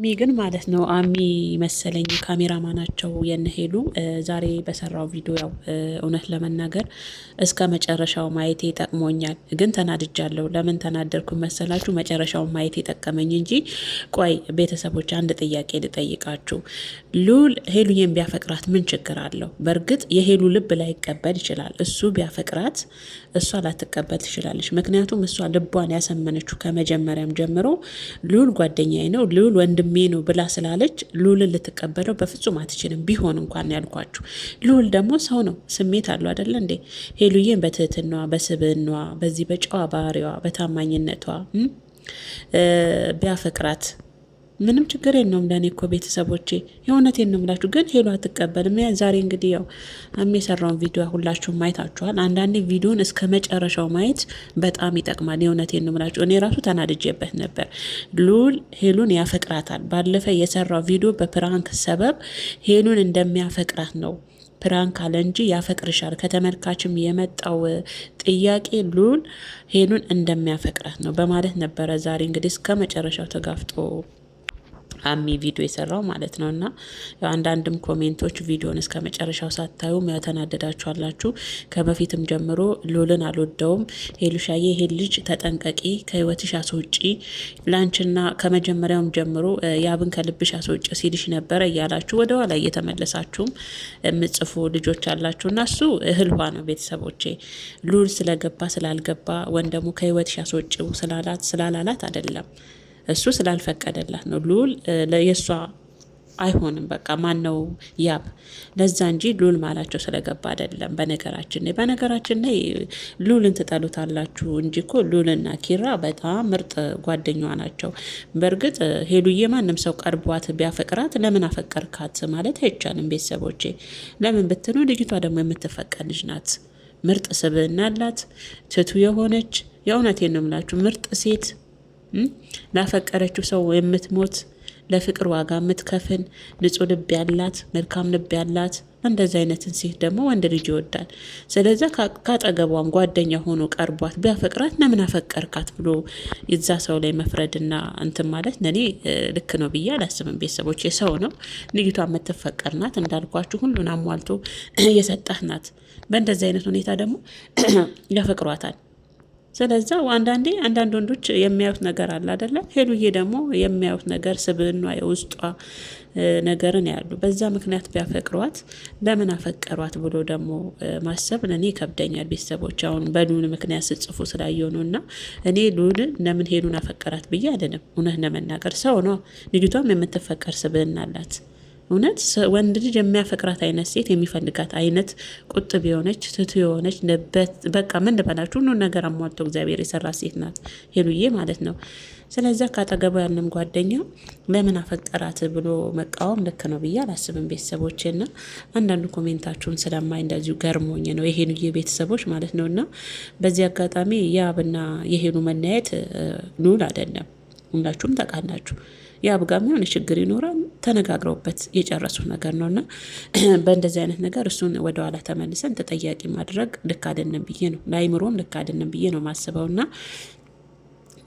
ግን ማለት ነው አሚ መሰለኝ ካሜራማናቸው የነሄሉ ዛሬ በሰራው ቪዲዮ ያው እውነት ለመናገር እስከ መጨረሻው ማየቴ ጠቅሞኛል። ግን ተናድጃለሁ። ለምን ተናደርኩ መሰላችሁ? መጨረሻውን ማየቴ ጠቀመኝ እንጂ። ቆይ ቤተሰቦች አንድ ጥያቄ ልጠይቃችሁ። ሉል ሄሉዬን ቢያፈቅራት ምን ችግር አለው? በእርግጥ የሄሉ ልብ ላይቀበል ይችላል። እሱ ቢያፈቅራት እሷ ላትቀበል ትችላለች። ምክንያቱም እሷ ልቧን ያሰመነችው ከመጀመሪያም ጀምሮ ሉል ጓደኛዬ ነው፣ ሉል ወንድሜ ነው ብላ ስላለች ሉልን ልትቀበለው በፍጹም አትችልም። ቢሆን እንኳን ያልኳችሁ ሉል ደግሞ ሰው ነው፣ ስሜት አለው አይደለ እንዴ? ሄሉዬን በትህትናዋ፣ በስብዕናዋ፣ በዚህ በጨዋ ባህሪዋ፣ በታማኝነቷ ቢያፈቅራት ምንም ችግር የለውም። ለእኔ እኮ ቤተሰቦቼ የእውነቴን ነው የምላችሁ። ግን ሄሉ አትቀበልም። ዛሬ እንግዲህ ያው የሰራውን ቪዲዮ ሁላችሁም ማየታችኋል። አንዳንዴ ቪዲዮን እስከ መጨረሻው ማየት በጣም ይጠቅማል። የእውነቴን ነው የምላችሁ። እኔ ራሱ ተናድጄበት ነበር። ሉል ሄሉን ያፈቅራታል። ባለፈ የሰራው ቪዲዮ በፕራንክ ሰበብ ሄሉን እንደሚያፈቅራት ነው። ፕራንክ አለ እንጂ ያፈቅርሻል ከተመልካችም የመጣው ጥያቄ ሉል ሄሉን እንደሚያፈቅራት ነው በማለት ነበረ ዛሬ እንግዲህ እስከ መጨረሻው ተጋፍጦ አሚ ቪዲዮ የሰራው ማለት ነው። እና አንዳንድም ኮሜንቶች ቪዲዮን እስከ መጨረሻው ሳታዩም ያተናደዳችሁ አላችሁ። ከበፊትም ጀምሮ ሉልን አልወደውም፣ ሄሉሻዬ ይሄን ልጅ ተጠንቀቂ፣ ከህይወትሽ አስወጪ፣ ላንችና ከመጀመሪያውም ጀምሮ ያብን ከልብሽ አስወጪ ሲልሽ ነበረ እያላችሁ ወደ ኋላ እየተመለሳችሁም የምጽፉ ልጆች አላችሁ። እና እሱ እህል ውሃ ነው ቤተሰቦቼ። ሉል ስለገባ ስላልገባ ወይም ደግሞ ከህይወትሽ አስወጪው ስላላላት አይደለም፣ እሱ ስላልፈቀደላት ነው። ሉል የእሷ አይሆንም በቃ ማን ነው ያብ ለዛ እንጂ ሉል ማላቸው ስለገባ አይደለም። በነገራችን ላይ ሉልን ትጠሉታላችሁ እንጂ እኮ ሉልና ኪራ በጣም ምርጥ ጓደኛዋ ናቸው። በእርግጥ ሄሉዬ ማንም ሰው ቀርቧት ቢያፈቅራት ለምን አፈቀርካት ማለት አይቻልም ቤተሰቦቼ። ለምን ብትሉ ልጅቷ ደግሞ የምትፈቀድ ልጅ ናት። ምርጥ ስብዕና አላት፣ ትቱ የሆነች የእውነቴን ነው የምላችሁ ምርጥ ሴት፣ ላፈቀረችው ሰው የምትሞት ለፍቅር ዋጋ የምትከፍል ንጹህ ልብ ያላት መልካም ልብ ያላት እንደዚህ አይነትን ሴት ደግሞ ወንድ ልጅ ይወዳል። ስለዚህ ካጠገቧም ጓደኛ ሆኖ ቀርቧት ቢያፈቅራት ለምን አፈቀርካት ብሎ የዛ ሰው ላይ መፍረድና እንትን ማለት ለኔ ልክ ነው ብዬ አላስብም። ቤተሰቦች የሰው ነው፣ ልጅቷ የምትፈቀር ናት፣ እንዳልኳችሁ ሁሉን አሟልቶ የሰጣት ናት። በእንደዚህ አይነት ሁኔታ ደግሞ ያፈቅሯታል። ስለዛ አንዳንድ ወንዶች የሚያዩት ነገር አለ አይደለ? ሄሉዬ ደግሞ የሚያዩት ነገር ስብዕና የውስጧ ነገርን ያሉ በዛ ምክንያት ቢያፈቅሯት ለምን አፈቀሯት ብሎ ደግሞ ማሰብ ለኔ ይከብደኛል። ቤተሰቦች አሁን በሉል ምክንያት ስጽፉ ስላየው ነው። እና እኔ ሉል ለምን ሄሉን አፈቀራት ብዬ አይደለም። እውነት ለመናገር ሰው ነው፣ ልጅቷም የምትፈቀር ስብዕና አላት። እውነት ወንድ ልጅ የሚያፈቅራት አይነት ሴት የሚፈልጋት አይነት ቁጥብ የሆነች ትቱ የሆነች በቃ ምን ልበላችሁ ሁሉ ነገር አሟልቶ እግዚአብሔር የሰራ ሴት ናት ሄሉዬ ማለት ነው። ስለዚህ ካጠገቡ ያለም ጓደኛ ለምን አፈቀራት ብሎ መቃወም ልክ ነው ብዬ አላስብም ቤተሰቦችና አንዳንዱ ኮሜንታችሁን ስለማይ እንደዚሁ ገርሞኝ ነው የሄሉዬ ቤተሰቦች ማለት ነው። እና በዚህ አጋጣሚ ያብና የሄሉ መለያየት ሉል አይደለም፣ ሁላችሁም ታውቃላችሁ። የአብጋሚ የሆነ ችግር ይኖራል፣ ተነጋግረውበት የጨረሱት ነገር ነውና በእንደዚህ አይነት ነገር እሱን ወደኋላ ተመልሰን ተጠያቂ ማድረግ ልክ አይደለም ብዬ ነው፣ ለአይምሮም ልክ አይደለም ብዬ ነው ማስበውና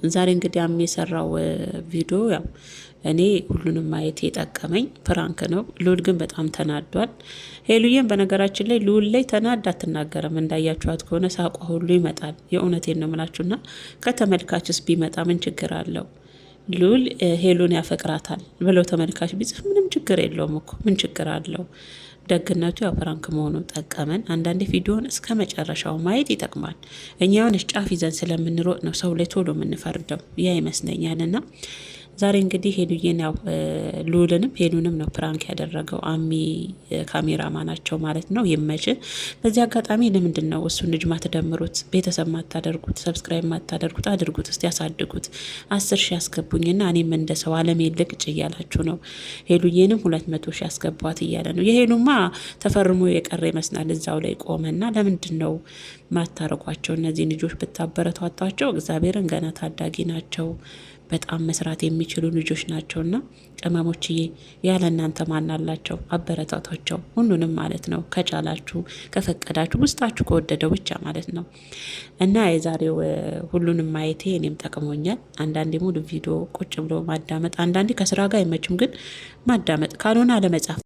ዛሬ እንግዲህ የሰራው ቪዲዮ ያው እኔ ሁሉንም ማየት የጠቀመኝ ፕራንክ ነው። ሉል ግን በጣም ተናዷል። ሄሉዬን በነገራችን ላይ ሉል ላይ ተናዳ አትናገርም። እንዳያችኋት ከሆነ ሳቋ ሁሉ ይመጣል። የእውነቴን ነው የምላችሁና ከተመልካችስ ቢመጣ ምን ችግር አለው? ሉል ሄሉን ያፈቅራታል ብለው ተመልካች ቢጽፍ ምንም ችግር የለውም እኮ ምን ችግር አለው? ደግነቱ ያው ፕራንክ መሆኑ ጠቀመን። አንዳንዴ ቪዲዮን እስከ መጨረሻው ማየት ይጠቅማል። እኛ የሆነች ጫፍ ይዘን ስለምንሮጥ ነው ሰው ላይ ቶሎ የምንፈርደው ያ ይመስለኛልና ዛሬ እንግዲህ ሄሉዬን ያው ሉልንም ሄሉንም ነው ፕራንክ ያደረገው አሚ ካሜራማናቸው ማለት ነው። ይመች። በዚህ አጋጣሚ ለምንድን ነው እሱን ልጅ ማትደምሩት? ቤተሰብ ማታደርጉት? ሰብስክራይብ ማታደርጉት? አድርጉት እስቲ ያሳድጉት። 10 ሺህ ያስገቡኝና እኔም እንደ ሰው አለም ልቅጭ እያላችሁ ነው። ሄሉዬንም 200 ሺህ ያስገቧት እያለ ነው። የሄሉማ ተፈርሞ የቀረ ይመስላል እዛው ላይ ቆመና ለምንድን ነው ማታረጓቸው? እነዚህ ልጆች ብታበረቷቷቸው እግዚአብሔርን ገና ታዳጊ ናቸው። በጣም መስራት የሚችሉ ልጆች ናቸውና ቅመሞችዬ ያለ እናንተ ማን አላቸው? አበረታቷቸው፣ ሁሉንም ማለት ነው። ከቻላችሁ ከፈቀዳችሁ፣ ውስጣችሁ ከወደደው ብቻ ማለት ነው። እና የዛሬው ሁሉንም ማየቴ እኔም ጠቅሞኛል። አንዳንዴ ሙሉ ቪዲዮ ቁጭ ብሎ ማዳመጥ፣ አንዳንዴ ከስራ ጋር አይመችም፣ ግን ማዳመጥ ካልሆነ አለመጻፍ